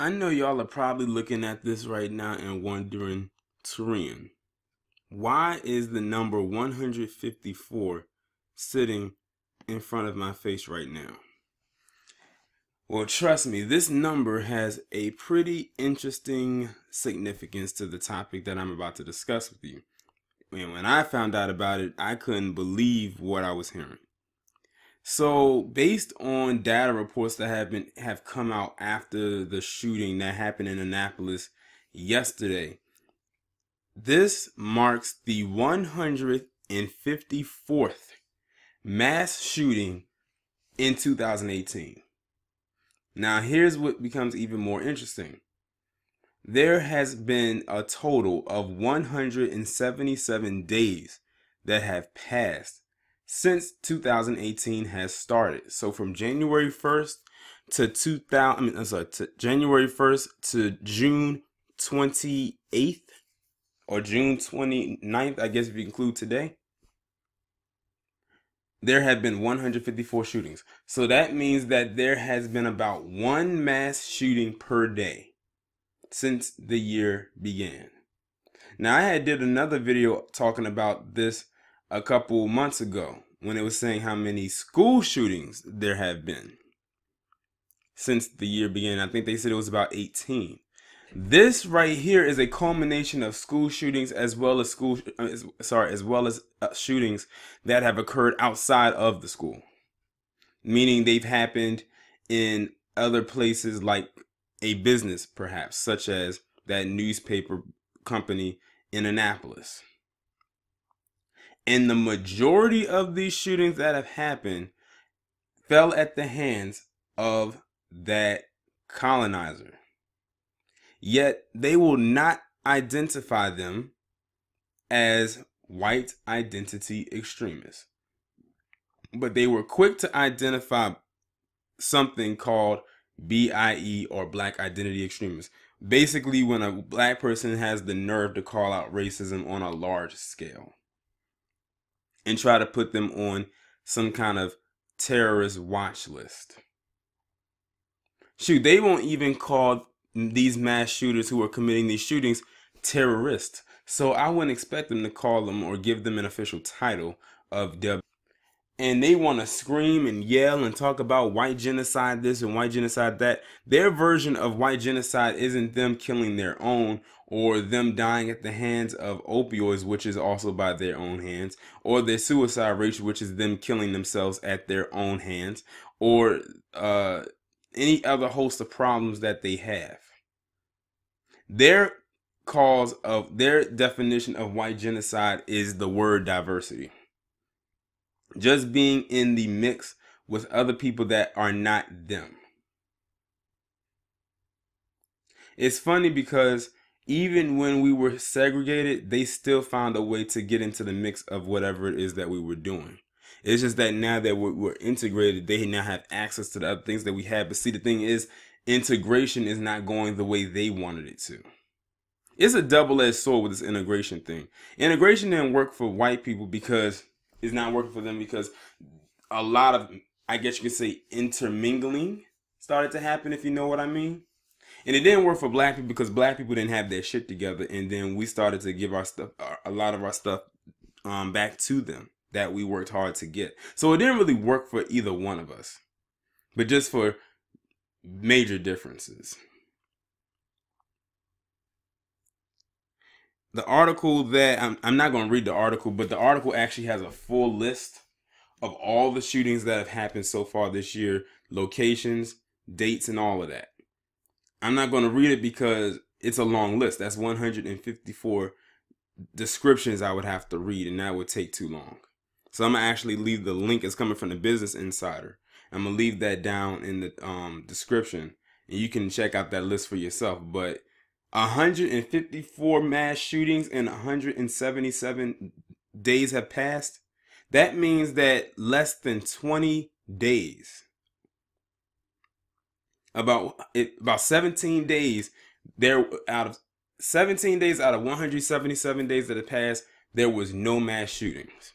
I know y'all are probably looking at this right now and wondering, Tarian, why is the number 154 sitting in front of my face right now? Well, trust me, this number has a pretty interesting significance to the topic that I'm about to discuss with you. And when I found out about it, I couldn't believe what I was hearing. So, based on data reports that have come out after the shooting that happened in Annapolis yesterday, this marks the 154th mass shooting in 2018. Now, here's what becomes even more interesting. There has been a total of 177 days that have passed since 2018 has started. So from January 1st to 2000, to January 1st to June 28th or June 29th, I guess if you include today, there have been 154 shootings. So that means that there has been about one mass shooting per day since the year began. Now, I had did another video talking about this a couple months ago when it was saying how many school shootings there have been since the year began. I think they said it was about 18. This right here is a culmination of school shootings as well as shootings that have occurred outside of the school, meaning they've happened in other places like a business, perhaps, such as that newspaper company in Annapolis. And the majority of these shootings that have happened fell at the hands of that colonizer. Yet they will not identify them as white identity extremists. But they were quick to identify something called BIE, or Black Identity Extremists. Basically, when a black person has the nerve to call out racism on a large scale and try to put them on some kind of terrorist watch list. Shoot, they won't even call these mass shooters who are committing these shootings terrorists. So I wouldn't expect them to call them or give them an official title of W. And they want to scream and yell and talk about white genocide this and white genocide that. Their version of white genocide isn't them killing their own, or them dying at the hands of opioids, which is also by their own hands, or their suicide rate, which is them killing themselves at their own hands, or any other host of problems that they have. Their definition of white genocide is the word diversity. Just being in the mix with other people that are not them. It's funny because even when we were segregated, they still found a way to get into the mix of whatever it is that we were doing. It's just that now that we're integrated, they now have access to the other things that we have. But see, the thing is, integration is not going the way they wanted it to. It's a double-edged sword with this integration thing. Integration didn't work for white people because it's not working for them, because a lot of, I guess you could say, intermingling started to happen, if you know what I mean. And it didn't work for black people because black people didn't have their shit together, and then we started to give our stuff, a lot of our stuff, back to them that we worked hard to get. So it didn't really work for either one of us, but just for major differences. The article that I'm not going to read the article, but the article actually has a full list of all the shootings that have happened so far this year, locations, dates, and all of that. I'm not going to read it because it's a long list. That's 154 descriptions I would have to read, and that would take too long. So I'm going to actually leave the link. It's coming from the Business Insider. I'm going to leave that down in the description, and you can check out that list for yourself. But 154 mass shootings in 177 days have passed. That means that less than 20 days, about 17 days, out of 17 days out of 177 days that have passed, there was no mass shootings.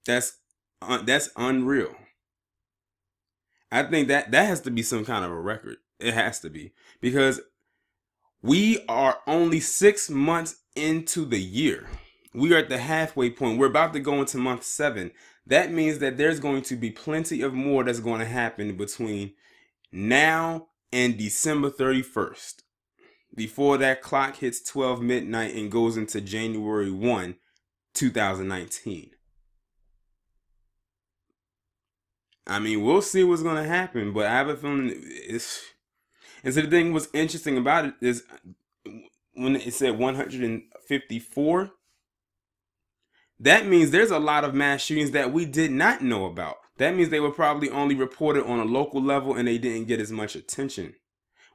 That's unreal. I think that has to be some kind of a record. It has to be, because we are only 6 months into the year. We are at the halfway point. We're about to go into month 7. That means that there's going to be plenty of more that's going to happen between now and December 31st. Before that clock hits 12 midnight and goes into January 1, 2019. I mean, we'll see what's going to happen, but I have a feeling it's... And so the thing what's interesting about it is when it said 154, that means there's a lot of mass shootings that we did not know about. That means they were probably only reported on a local level and they didn't get as much attention.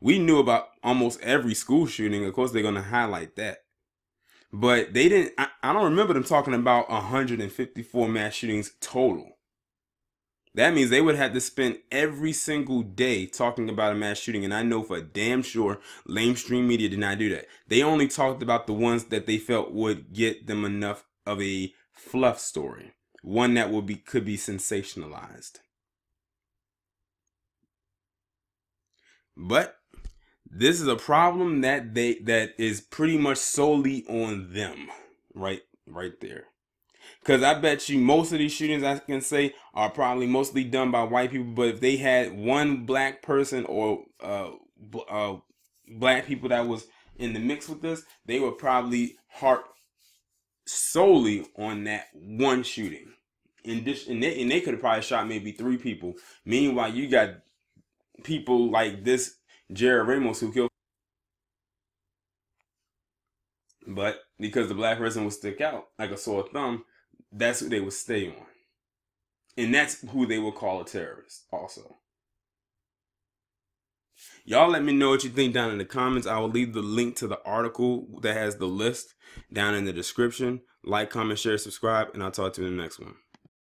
We knew about almost every school shooting. Of course, they're going to highlight that. But they didn't, I don't remember them talking about 154 mass shootings total. That means they would have to spend every single day talking about a mass shooting. And I know for damn sure lamestream media did not do that. They only talked about the ones that they felt would get them enough of a fluff story. One that could be sensationalized. But this is a problem that is pretty much solely on them. Right there. Because I bet you most of these shootings, I can say, are probably mostly done by white people. But if they had one black person or black people that was in the mix with this, they would probably harp solely on that one shooting. And they could have probably shot maybe 3 people. Meanwhile, you got people like this Jared Ramos who killed. But because the black person would stick out like a sore thumb, that's who they would stay on. And that's who they would call a terrorist also. Y'all let me know what you think down in the comments. I will leave the link to the article that has the list down in the description. Like, comment, share, subscribe, and I'll talk to you in the next one.